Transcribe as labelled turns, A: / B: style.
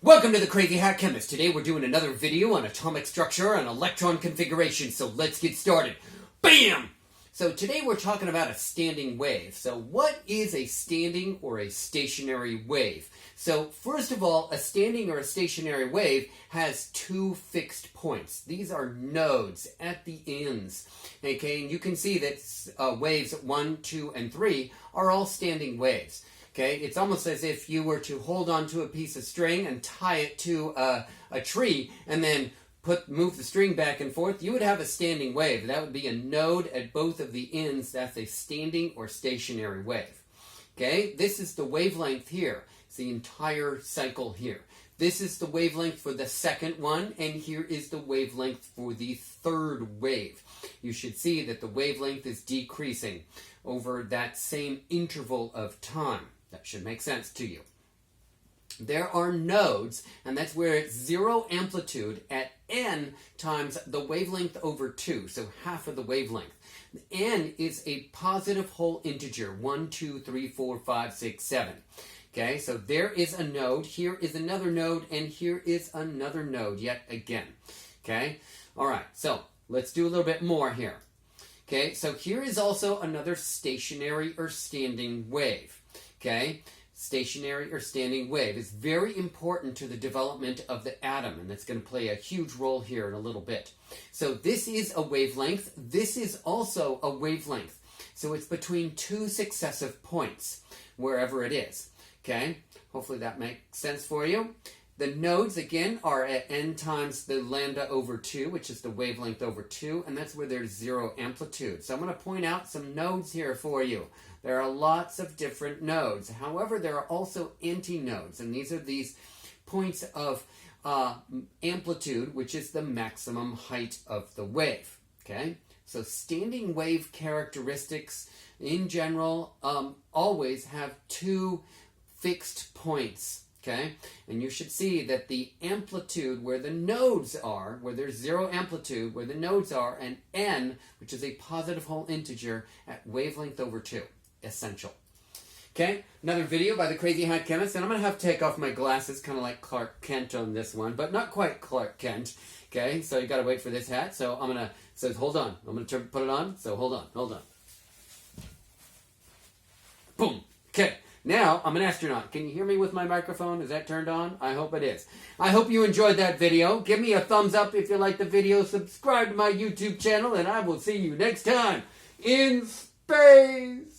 A: Welcome to the Crazy Hat Chemist. Today we're doing another video on atomic structure and electron configuration, so let's get started. BAM! So today we're talking about a standing wave. So what is a standing or a stationary wave? So first of all, a standing or a stationary wave has two fixed points. These are nodes at the ends. Okay, and you can see that waves 1, 2, and 3 are all standing waves. Okay, it's almost as if you were to hold onto a piece of string and tie it to a tree and then move the string back and forth. You would have a standing wave. That would be a node at both of the ends. That's a standing or stationary wave. Okay, this is the wavelength here. It's the entire cycle here. This is the wavelength for the second one, and here is the wavelength for the third wave. You should see that the wavelength is decreasing over that same interval of time. That should make sense to you. There are nodes, and that's where it's zero amplitude at n times the wavelength over 2, so half of the wavelength. N is a positive whole integer, 1, 2, 3, 4, 5, 6, 7. Okay, so there is a node, here is another node, and here is another node yet again. Okay, all right, so let's do a little bit more here. Okay, so here is also another stationary or standing wave. Okay, stationary or standing wave is very important to the development of the atom, and that's going to play a huge role here in a little bit. So this is a wavelength. This is also a wavelength. So it's between two successive points, wherever it is. Okay, hopefully that makes sense for you. The nodes, again, are at n times the lambda over 2, which is the wavelength over 2, and that's where there's zero amplitude. So I'm going to point out some nodes here for you. There are lots of different nodes. However, there are also antinodes, and these are these points of amplitude, which is the maximum height of the wave. Okay, so standing wave characteristics in general always have two fixed points. Okay, and you should see that the amplitude where the nodes are, where there's zero amplitude, where the nodes are, and n, which is a positive whole integer at wavelength over 2. Essential. Okay, another video by the Crazy Hat Chemist, and I'm going to have to take off my glasses, kind of like Clark Kent on this one, but not quite Clark Kent. Okay, so you got to wait for this hat, so I'm going to, so hold on, I'm going to put it on, so hold on. Boom. Okay. Now, I'm an astronaut. Can you hear me with my microphone? Is that turned on? I hope it is. I hope you enjoyed that video. Give me a thumbs up if you like the video. Subscribe to my YouTube channel, and I will see you next time in space.